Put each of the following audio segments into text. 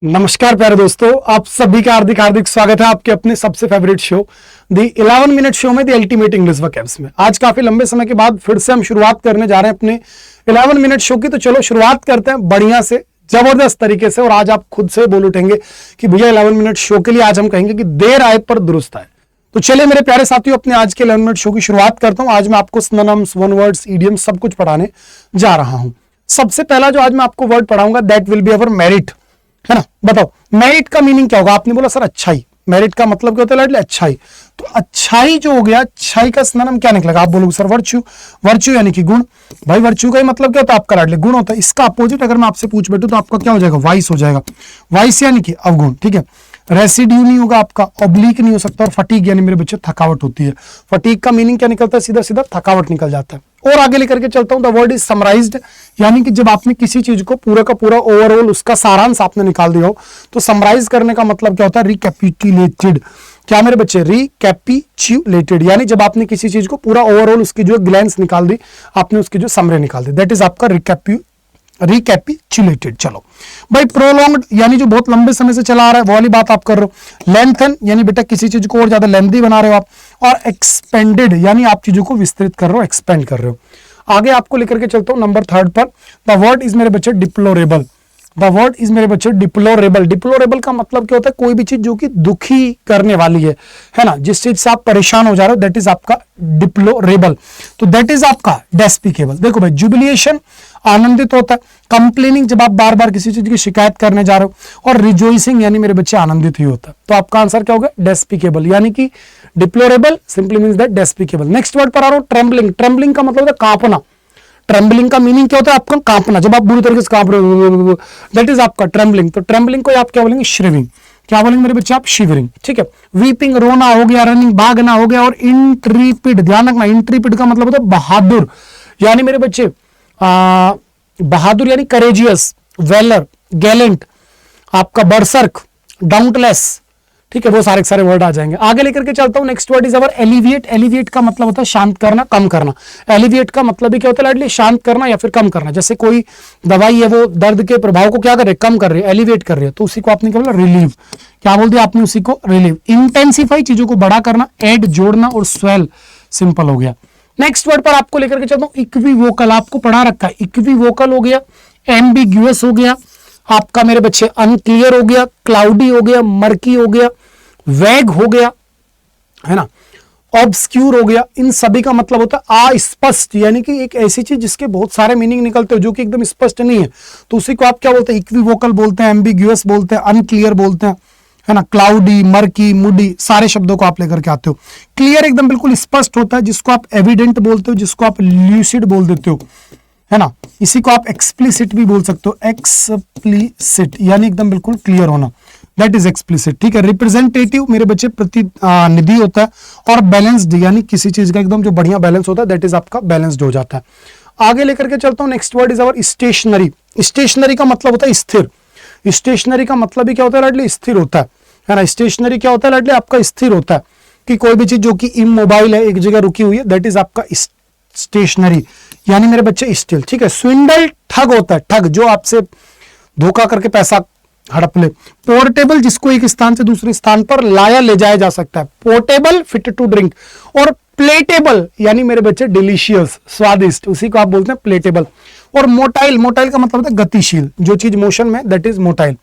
नमस्कार प्यारे दोस्तों, आप सभी का हार्दिक हार्दिक स्वागत है आपके अपने सबसे फेवरेट शो दी 11 मिनट शो में दी अल्टीमेट इंग्लिश वर्कएप्स में। आज काफी लंबे समय के बाद फिर से हम शुरुआत करने जा रहे हैं अपने 11 मिनट शो की। तो चलो शुरुआत करते हैं बढ़िया से, जबरदस्त तरीके से। और आज आप खुद से बोल उठेंगे कि भैया 11 मिनट शो के लिए आज हम कहेंगे कि देर आए पर दुरुस्त आए। तो चलिए मेरे प्यारे साथियों, अपने आज के 11 मिनट शो की शुरुआत करता हूं। आज मैं आपको सिनोनिम्स, वन वर्ड्स, इडियम्स सब कुछ पढ़ाने जा रहा हूं। सबसे पहला जो आज मैं आपको वर्ड पढ़ाऊंगा that will be our merit, है ना। बताओ मेरिट का मीनिंग क्या होगा। आपने बोला सर अच्छाई, मेरिट का मतलब क्या होता है? अच्छाई। तो अच्छाई जो हो गया, अच्छाई का सिनोनिम क्या निकलेगा? आप बोलोगे सर वर्च्यू। वर्च्यू यानी कि गुण। भाई वर्च्यू का ही मतलब क्या होता है? आपका लाडले गुण होता है। इसका अपोजिट अगर मैं आपसे पूछ बैठूं तो आपका क्या हो जाएगा? वाइस हो जाएगा। वाइस यानी कि अवगुण, ठीक है। रेसिड्यू नहीं होगा आपका, ऑब्लिक नहीं हो सकता, और फटीग यानी मेरे बच्चे थकावट होती है। फटीग का मीनिंग क्या निकलता है? सीधा सीधा थकावट निकल जाता है। और आगे लेकर के चलता हूं, द वर्ड इज समराइज्ड, यानी कि जब आपने किसी चीज को पूरा का पूरा ओवरऑल उसका सारांश आपने निकाल दिया हो तो समराइज करने का मतलब क्या होता है? रिकैपिचुलेटेड। क्या मेरे बच्चे? रिकैपिचुलेटेड, यानी जब आपने किसी चीज को पूरा ओवरऑल उसकी जो ग्लैंस निकाल दी, आपने उसकी जो समरी निकाल दी, दैट इज आपका रिकैपिचुलेटेड। चलो भाई, प्रोलॉन्ग्ड यानी जो बहुत लंबे समय से चला आ रहा है वो वाली बात आप कर रहे हो। लेंथन यानी बेटा किसी चीज को और ज्यादा लेंथी बना रहे हो आप। और एक्सपेंडेड यानी आप चीजों को विस्तृत कर रहे हो, एक्सपेंड कर रहे हो। आगे आपको लेकर के चलता हूं नंबर 3 पर। द वर्ड इज मेरे बच्चे डिप्लोरेबल। द वर्ड इज मेरे बच्चे डिप्लोरेबल। डिप्लोरेबल का मतलब क्या होता है? कोई भी चीज जो कि दुखी करने वाली है ना, जिस चीज से आप परेशान हो जा रहे हो, दैट इज आपका डिप्लोरेबल। तो दैट इज आपका डेस्पिकेबल। देखो भाई, जुबिलिएशन आनंदित होता है, कंप्लेनिंग जब आप बार बार किसी चीज की शिकायत करने जा रहे हो, और रिजॉइसिंग यानी मेरे बच्चे आनंदित ही होता है। तो आपका आंसर क्या होगा? डेस्पिकेबल, यानी कि deplorable simply means that despicable. Next word पर आ रहा हूं, ट्रेम्बलिंग। ट्रेम्बलिंग का मतलब होता है कांपना। ट्रेम्बलिंग का मीनिंग क्या होता है? आपका कांपना, जब आप बुरी तरीके से कांप रहे हो, दैट इज आपका ट्रेम्बलिंग। तो ट्रेम्बलिंग को आप क्या बोलेंगे? शिवरिंग। क्या बोलेंगे मेरे बच्चे? आप शिवरिंग, ठीक है। वीपिंग रोना हो गया, रनिंग भागना हो गया, और इंट्रीपिड, ध्यान रखना, इंट्रीपिड का मतलब होता है बहादुर, यानी मेरे बच्चे बहादुर यानी करेजियस, वेलर, गैलेंट, आपका बर्सर्क, डाउंटलेस, ठीक है। वो सारे वर्ड आ जाएंगे। आगे लेकर के चलता हूं, next word is our alleviate. Alleviate का मतलब होता है शांत करना, कम करना। एलिविएट का मतलब भी क्या होता है लाडली? शांत करना या फिर कम करना। जैसे कोई दवाई है वो दर्द के प्रभाव को क्या कर रही है? कम कर रही है, एलिविएट कर रही है, तो उसी को आपने क्या बोला? रिलीव। क्या बोल दिया आपने? उसी को रिलीव। इंटेंसिफाई, चीजों को बड़ा करना, एड जोड़ना, और स्वेल सिंपल हो गया। नेक्स्ट वर्ड पर आपको लेकर के चलता हूं, इक्विवोकल। आपको पढ़ा रखा है, इक्विवोकल हो गया, एम्बिग्यूअस हो गया, आपका मेरे बच्चे अनक्लियर हो गया, क्लाउडी हो गया, मर्की हो गया, वैग हो गया, है ना, ऑब्सक्यूर हो गया। इन सभी का मतलब होता है अस्पष्ट, यानी कि एक ऐसी चीज जिसके बहुत सारे मीनिंग निकलते हो, जो कि एकदम स्पष्ट नहीं है, तो उसी को आप क्या बोलते हैं? इक्विवोकल बोलते हैं, एम्बिग्यूअस बोलते हैं, अनक्लियर बोलते हैं, है ना, क्लाउडी, मर्की, मुडी, सारे शब्दों को आप लेकर के आते हो। क्लियर एकदम बिल्कुल स्पष्ट होता है, जिसको आप एविडेंट बोलते हो, जिसको आप ल्यूसिड बोल देते हो, है ना। इसी को आप एक्सप्लिसिट भी बोल सकते हो, एक्सप्लिसिट यानी एकदम बिल्कुल क्लियर होना, दैट इज एक्सप्लिसिट, ठीक है। रिप्रेजेंटेटिव मेरे बच्चे प्रतिनिधि होता है, और बैलेंस्ड यानी किसी चीज का एकदम जो बढ़िया बैलेंस होता है, दैट इज आपका बैलेंस्ड हो जाता है। आगे लेकर के चलता हूं, next word is our stationery. Stationery का मतलब होता है स्थिर। स्टेशनरी का मतलब भी क्या होता है लाडली? स्थिर होता है ना। स्टेशनरी क्या होता है लाडली? आपका स्थिर होता है, कि कोई भी चीज जो कि इमोबाइल है, एक जगह रुकी हुई है, दैट इज आपका स्टेशनरी, यानी मेरे बच्चे स्टिल, ठीक है। स्विंडल ठग होता है, ठग जो आपसे धोखा करके पैसा हड़प ले। पोर्टेबल, जिसको एक स्थान से दूसरे स्थान पर लाया ले जाया जा सकता है, पोर्टेबल, फिट टू ड्रिंक। और प्लेटेबल यानी मेरे बच्चे डिलीशियस, स्वादिष्ट, उसी को आप बोलते हैं प्लेटेबल। और मोटाइल, मोटाइल का मतलब होता है गतिशील, जो चीज मोशन में, that is motile.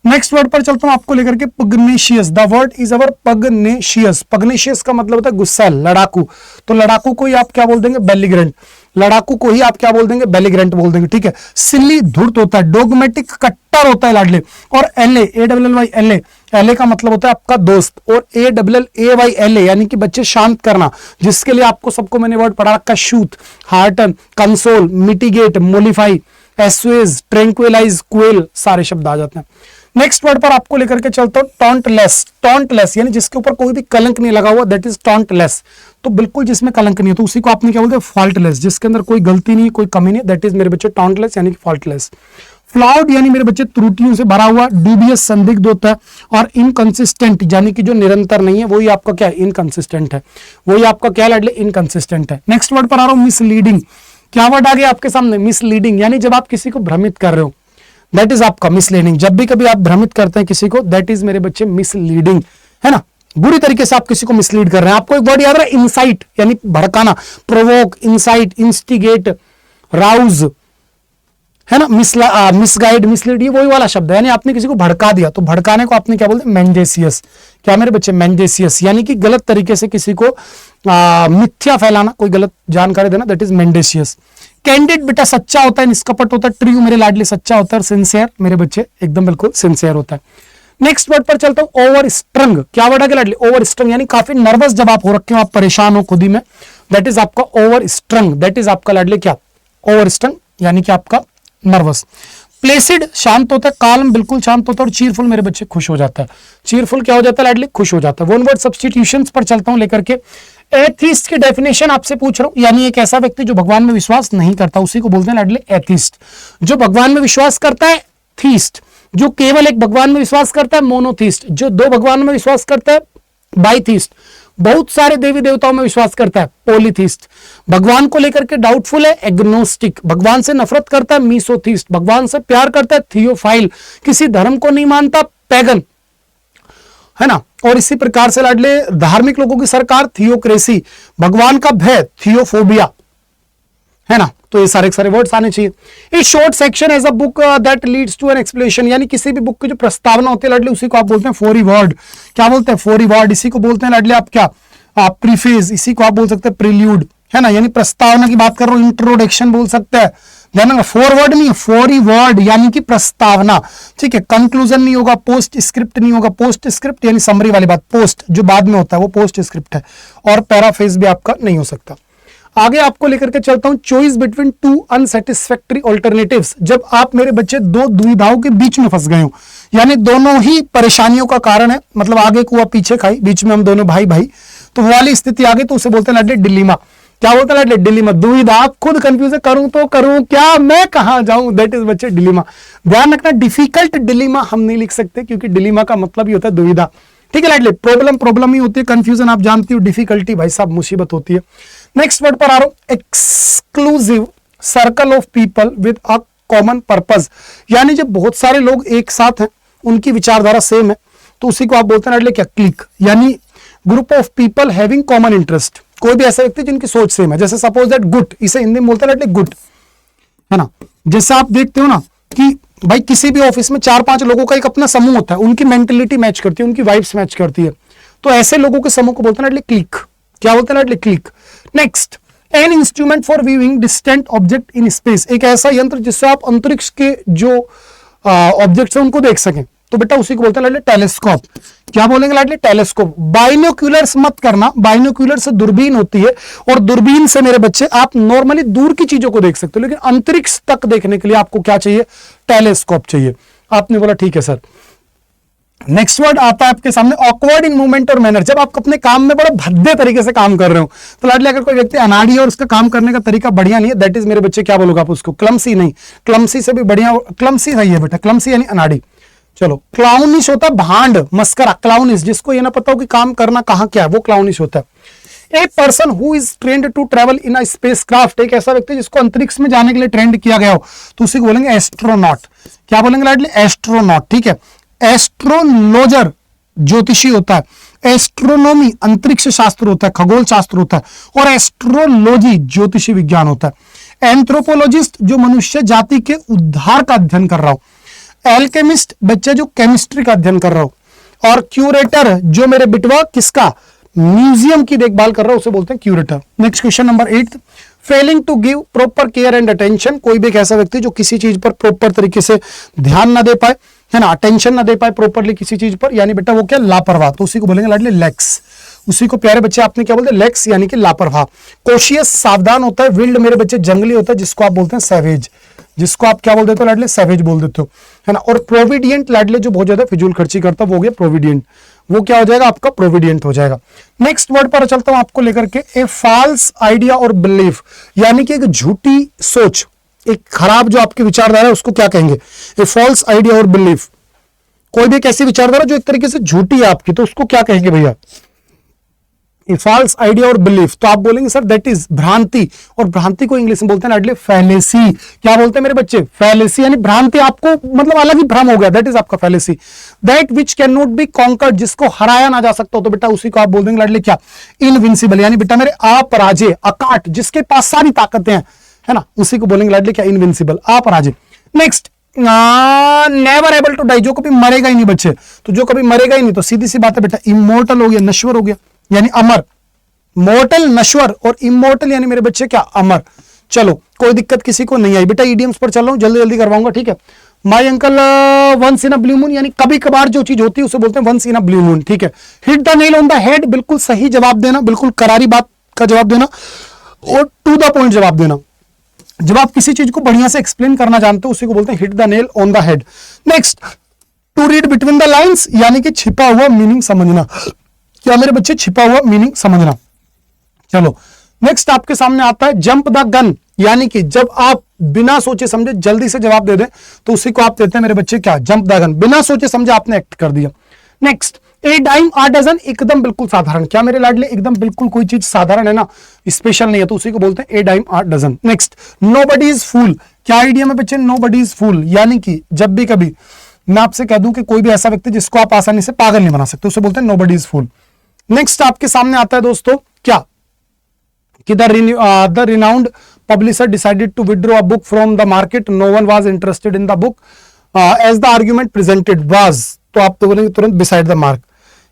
Next word पर चलता हूं आपको लेकर के, पग्नेशियस। द वर्ड इज अवर पग्नेशियस। पग्नेशियस का मतलब होता है गुस्सैल, लड़ाकू। तो लड़ाकू को ही आप क्या बोल देंगे? बेलिग्रेंट। लड़ाकू को ही आप क्या बोल देंगे? बेलिग्रेंट बोल देंगे, ठीक है। सिल्ली, धूर्त होता है, डोगमेटिक, कट्टर होता है लाडले। और एलए, ALLY, एलए, एलए का मतलब होता है आपका दोस्त। और ALLAY, एलए यानी कि बच्चे शांत करना, जिसके लिए आपको सबको मैंने वर्ड पढ़ा रखा है, soothe, hearten, console, mitigate, mollify, assuage, tranquillise, quell, सारे शब्द आ जाते हैं। नेक्स्ट वर्ड पर आपको लेकर के चलता हूं, टॉन्टलेस। टॉन्टलेस यानी जिसके ऊपर कोई भी कलंक नहीं लगा हुआ, दैट इज टॉन्टलेस। तो बिल्कुल जिसमें कलंक नहीं है, तो उसी को आपने क्या बोलते हैं? फॉल्टलेस, जिसके अंदर कोई गलती नहीं, कोई कमी नहीं, दैट इज मेरे बच्चे टॉन्टलेस यानी कि फॉल्टलेस। फ्लॉड यानी मेरे बच्चे त्रुटियों से भरा हुआ, डूबियस संदिग्ध होता है, और इनकंसिस्टेंट यानी कि जो निरंतर नहीं है, वही आपका क्या है? इनकंसिस्टेंट है। वही आपका क्या लाडले? इनकंसिस्टेंट है। नेक्स्ट वर्ड पर आ रहा हूं, मिसलीडिंग। क्या वर्ड आ गया आपके सामने? मिसलीडिंग, यानी जब आप किसी को भ्रमित कर रहे हो, दैट इज आपका मिसलीडिंग। जब भी कभी आप भ्रमित करते हैं किसी को, दैट इज मेरे बच्चे मिसलीडिंग, है ना, बुरी तरीके से आप किसी को मिसलीड कर रहे हैं। आपको एक वर्ड याद रहा, इंसाइट यानी भड़काना, प्रोवोक, इंसाइट, इंस्टिगेट, राउज, है ना, मिसगाइड, मिसलीड, ये वही वाला शब्द है, यानी आपने किसी को भड़का दिया। तो भड़काने को आपने क्या बोलते हैं, मेंडेसियस। क्या मेरे बच्चे, मेंडेसियस, यानी कि गलत तरीके से किसी को मिथ्या फैलाना, कोई गलत जानकारी देना, दैट इज मेंडेसियस। कैंडिड बेटा सच्चा होता है, निष्कपट होता है। ट्रू मेरे लाडले सच्चा होता है। सिंसियर मेरे बच्चे एकदम बिल्कुल सिंसियर होता है। नेक्स्ट वर्ड पर चलता हूं, ओवर स्ट्रंग। क्या वर्ड है लाडले, ओवर स्ट्रंग, यानी काफी नर्वस जब आप हो रखे हो, आप परेशान हो खुद ही में, दैट इज आपका ओवर स्ट्रंग। दैट इज आपका लाडले क्या, ओवर स्ट्रंग, यानी कि आपका नर्वस। प्लेसिड शांत होता है, काल्म बिल्कुल शांत होता है, और चीयरफुल मेरे बच्चे खुश हो जाता है। चीयरफुल क्या हो जाता है लाडली, खुश हो जाता है। वन वर्ड सब्स्टिट्यूशंस पर चलता हूं लेकर के। एथिस्ट की डेफिनेशन आपसे पूछ रहा हूं, यानी एक ऐसा व्यक्ति जो भगवान में विश्वास नहीं करता, उसी को बोलते हैं लाडली एथिस्ट। जो भगवान में विश्वास करता है थीस्ट, जो केवल एक भगवान में विश्वास करता है मोनोथीस्ट, जो दो भगवान में विश्वास करता है बाइथीस्ट, बहुत सारे देवी देवताओं में विश्वास करता है पॉलीथीस्ट, भगवान को लेकर के डाउटफुल है एग्नोस्टिक, भगवान से नफरत करता है मीसोथीस्ट, भगवान से प्यार करता है थियोफाइल, किसी धर्म को नहीं मानता पैगन, है ना। और इसी प्रकार से लाडले धार्मिक लोगों की सरकार थियोक्रेसी, भगवान का भय थियोफोबिया, है ना। तो ये सारे सारे वर्ड्स आने चाहिए। A short section as a book that leads to an explanation, यानी किसी भी बुक की जो प्रस्तावना होती है लाडले, उसी को आप बोलते हैं फोरी वर्ड। क्या बोलते हैं, फोरी वर्ड। इसी को बोलते हैं लाडले आप क्या, आप प्रीफेस, इसी को आप बोल सकते हैं प्रील्यूड, है ना, यानी प्रस्तावना की बात कर रहा हूं, इंट्रोडक्शन बोल सकते हैं। ध्यान, फॉरवर्ड नहीं, फोरी वर्ड यानी कि प्रस्तावना, ठीक है। कंक्लूजन नहीं होगा, पोस्ट स्क्रिप्ट नहीं होगा। पोस्ट स्क्रिप्ट यानी समरी वाली बात, पोस्ट जो बाद में होता है वो पोस्ट स्क्रिप्ट है, और पैराफ्रेज भी आपका नहीं हो सकता। आगे आपको लेकर के चलता हूं, चॉइस बिटवीन टू अनसेटिस्फैक्टरी ऑल्टरनेटिव्स। जब आप मेरे बच्चे दो दुविधाओं के बीच में फंस गए हो, यानी दोनों ही परेशानियों का कारण है, मतलब आगे कुआ पीछे खाई, बीच में हम दोनों भाई भाई, तो वो वाली स्थिति आ गई, तो उसे बोलते हैं लाडले डिलीमा। क्या बोलते हैं लाडले, डिलीमा, दुविधा। आप खुद कंफ्यूज है, करूं तो करूं क्या, मैं कहां जाऊं, दैट इज बच्चे डिलीमा। ध्यान रखना, डिफिकल्ट डिलीमा हम नहीं लिख सकते, क्योंकि डिलीमा का मतलब ही होता है दुविधा, ठीक है लाडले। प्रॉब्लम प्रॉब्लम ही होती है, कंफ्यूजन आप जानती हो, डिफिकल्टी भाई साहब मुसीबत होती है। नेक्स्ट वर्ड पर आ रहा हूं, exclusive circle of people with a common purpose, यानी जब बहुत सारे लोग एक साथ हैं, उनकी विचारधारा सेम है, तो उसी को आप बोलते हैं लाडले क्या, क्लिक, यानी group of people having common interest. कोई भी ऐसा व्यक्ति जिनकी सोच सेम है, जैसे सपोज दैट गुट, इसे हिंदी में बोलते हैं लाडले गुट, है ना। जैसे आप देखते हो ना कि भाई किसी भी ऑफिस में 4-5 लोगों का एक अपना समूह होता है, उनकी मेंटेलिटी मैच करती है, उनकी वाइब्स मैच करती है, तो ऐसे लोगों के समूह को बोलते हैं लाडले क्लिक। क्या बोलते हैं लाडले, click. Next, an instrument for viewing distant object in space, एक ऐसा यंत्र जिससे आप अंतरिक्ष के जो ऑब्जेक्ट्स हैं उनको देख सकें, तो बेटा उसी को बोलते हैं लाडले टेलीस्कोप। क्या बोलेंगे लाडले, टेलीस्कोप। बाइनोक्यूलर्स मत करना, बाइनोक्यूलर से दूरबीन होती है, और दूरबीन से मेरे बच्चे आप नॉर्मली दूर की चीजों को देख सकते हो, लेकिन अंतरिक्ष तक देखने के लिए आपको क्या चाहिए, टेलीस्कोप चाहिए। आपने बोला ठीक है सर। नेक्स्ट वर्ड आता है आपके सामने, ऑकवर्ड इन मूवमेंट और मैनर। जब आप अपने काम में बड़े भद्दे तरीके से काम कर रहे हो, तो लाडले अगर कोई व्यक्ति अनाड़ी है और उसका काम करने का तरीका बढ़िया नहीं है, दैट इज मेरे बच्चे क्या बोलोगे आप उसको, क्लमसी नहीं, क्लमसी से भी बढ़िया, क्लमसी सही है बेटा, क्लमसी यानी अनाड़ी। चलो, क्लाउनिश होता है भांड, मस्करा, क्लाउनिश, जिसको ये ना पता हो कि काम करना कहां क्या है, वो क्लाउनिश होता है। A person who is trained to travel in a spacecraft, एक ऐसा व्यक्ति जिसको अंतरिक्ष में जाने के लिए ट्रेंड किया गया हो, तो उसी को बोलेंगे एस्ट्रोनॉट। क्या बोलेंगे लाडले, एस्ट्रोनॉट, ठीक है। एस्ट्रोलॉजर ज्योतिषी होता है, एस्ट्रोनॉमी अंतरिक्ष शास्त्र होता है, खगोल शास्त्र होता है, और एस्ट्रोलॉजी ज्योतिषी विज्ञान होता है। एंथ्रोपोलॉजिस्ट जो मनुष्य जाति के उद्धार का अध्ययन कर रहा हो, एल्केमिस्ट बच्चे जो केमिस्ट्री का अध्ययन कर रहा हो, और क्यूरेटर जो मेरे बिटवा किसका, म्यूजियम की देखभाल कर रहा हो, उसे बोलते हैं curator. Next question number 8, failing to give proper care and attention, कोई भी एक ऐसा व्यक्ति जो किसी चीज पर प्रॉपर तरीके से ध्यान ना दे पाए, है ना, अटेंशन ना दे पाए प्रॉपरली किसी चीज पर, यानी बेटा वो क्या, लापरवाह, तो उसी को बोलेंगे लाडले लेक्स। उसी को प्यारे बच्चे आपने क्या बोलते हैं, लेक्स, यानी कि लापरवाह। कोशियस सावधान होता है, विल्ड मेरे बच्चे जंगली होता है, जिसको आप बोलते हैं सैवेज, जिसको आप क्या बोल देते हो लाडले, सैवेज बोल देते हो, है ना। और प्रोविडियंट लाडले जो बहुत ज्यादा फिजूल खर्ची करता है, वो हो गया प्रोविडियंट, वो क्या हो जाएगा आपका, प्रोविडियंट हो जाएगा। नेक्स्ट वर्ड पर चलता हूं आपको लेकर के, ए फॉल्स आइडिया और बिलीफ, यानी कि एक झूठी सोच, एक खराब जो आपकी विचारधारा है उसको क्या कहेंगे, ए फॉल्स आइडिया और बिलीफ। कोई भी एक ऐसी विचारधारा जो एक तरीके से झूठी है आपकी, तो उसको क्या कहेंगे भैया, फॉल्स आइडिया और बिलीफ, तो आप बोलेंगे सर दैट इज भ्रांति, और भ्रांति को इंग्लिश में बोलते हैं लाडले फैलेसी। क्या बोलते हैं मेरे बच्चे? फैलेसी, यानी भ्रांति, आपको मतलब अलग ही भ्रम हो गया, दैट इज आपका fallacy. That which can not be conquered, जिसको हराया ना जा सकता हो, तो बेटा उसी को आप बोल देंगे लाडले क्या? इनविंसिबल, यानी बेटा मेरे अपराजय, अकाट, जिसके पास सारी ताकतें हैं, है ना, उसी को बोलेंगे लाडले क्या? इनविंसिबल, अपराजय। Next, never able to die, जो कभी मरेगा ही नहीं बच्चे, तो जो कभी मरेगा ही नहीं, तो सीधी सी बात है बेटा इमोर्टल हो गया, नश्वर हो गया, यानी अमर। मोर्टल नश्वर, और इमोर्टल यानी मेरे बच्चे क्या? अमर। चलो कोई दिक्कत किसी को नहीं आई बेटा, ईडियम्स पर चल रहा हूं, जल्दी जल्दी करवाऊंगा, ठीक है। My uncle once in a blue moon, यानी कभी कभार जो चीज होती है उसे बोलते हैं once in a blue moon, ठीक है। Hit the nail on the head, बिल्कुल सही जवाब देना, बिल्कुल करारी बात का जवाब देना, और टू द पॉइंट जवाब देना। जब आप किसी चीज को बढ़िया से एक्सप्लेन करना जानते हो उसी को बोलते हैं hit the nail on the head. Next, to read between the lines, यानी कि छिपा हुआ मीनिंग समझना। क्या मेरे बच्चे? छिपा हुआ मीनिंग समझना। चलो नेक्स्ट आपके सामने आता है जंप द गन, यानी कि जब आप बिना सोचे समझे जल्दी से जवाब दे दें तो उसी को आप देते हैं मेरे बच्चे क्या? जंप द गन, बिना सोचे समझे आपने एक्ट कर दिया। Next, A dime a dozen, एकदम बिल्कुल साधारण। क्या मेरे लाडले? एकदम बिल्कुल कोई चीज साधारण है ना, स्पेशल नहीं है, तो उसी को बोलते हैं a dime a dozen. Next, nobody is fool, क्या आइडिया में बच्चे? नोबडी इज फूल, यानी कि जब भी कभी मैं आपसे कह दूं कि कोई भी ऐसा व्यक्ति जिसको आप आसानी से पागल नहीं बना सकते, उसे बोलते हैं नोबडी इज फूल। नेक्स्ट आपके सामने आता है दोस्तों क्या? कि the renowned publisher decided to withdraw a book from the market, no one was interested in the book as the argument presented was, तो आप तो बोलेंगे तुरंत beside the mark,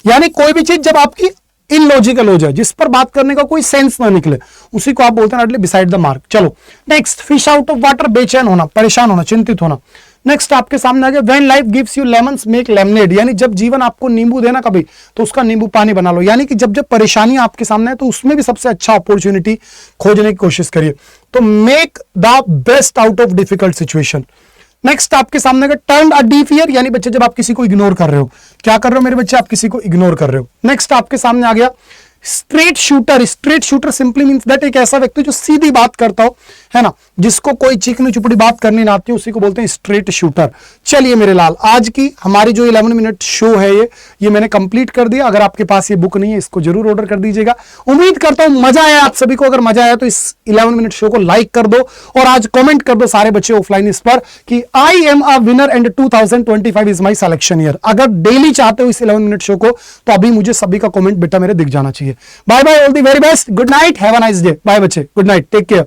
यानी कोई भी चीज जब आपकी इनलॉजिकल हो जाए, जिस पर बात करने का कोई सेंस ना निकले, उसी को आप बोलते हैं बिसाइड द मार्क। चलो next, fish out of water, बेचैन होना, परेशान होना, चिंतित होना। नेक्स्ट आपके सामने आ गया when life gives you lemons make lemonade, यानी जब जीवन आपको नींबू देना कभी, तो उसका नींबू पानी बना लो, यानी कि जब जब परेशानी आपके सामने है तो उसमें भी सबसे अच्छा अपॉर्चुनिटी खोजने की कोशिश करिए, तो make the best out of difficult situation. Next आपके सामने का टर्न अ डीफ ईयर, यानी बच्चे जब आप किसी को इग्नोर कर रहे हो, क्या कर रहे हो मेरे बच्चे? आप किसी को इग्नोर कर रहे हो। नेक्स्ट आपके सामने आ गया straight shooter, straight shooter simply means that एक ऐसा व्यक्ति जो सीधी बात करता हो, है ना, जिसको कोई चिकनी चुपड़ी बात करनी ना आती है, उसी को बोलते हैं स्ट्रेट शूटर। चलिए मेरे लाल, आज की हमारी जो 11 मिनट शो है ये मैंने कंप्लीट कर दिया। अगर आपके पास ये बुक नहीं है, इसको जरूर ऑर्डर कर दीजिएगा। उम्मीद करता हूं मजा आया आप सभी को। अगर मजा आया तो इस 11 मिनट शो को लाइक कर दो, और आज कॉमेंट कर दो सारे बच्चे ऑफलाइन इस पर कि I am a winner and 2025 is my selection year. अगर डेली चाहते हो इस 11 मिनट शो को, तो अभी मुझे सभी का कॉमेंट बेटा मेरे दिख जाना चाहिए। Bye bye, all the very best, good night, have a nice day, bye बच्चे, गुड नाइट, टेक केयर।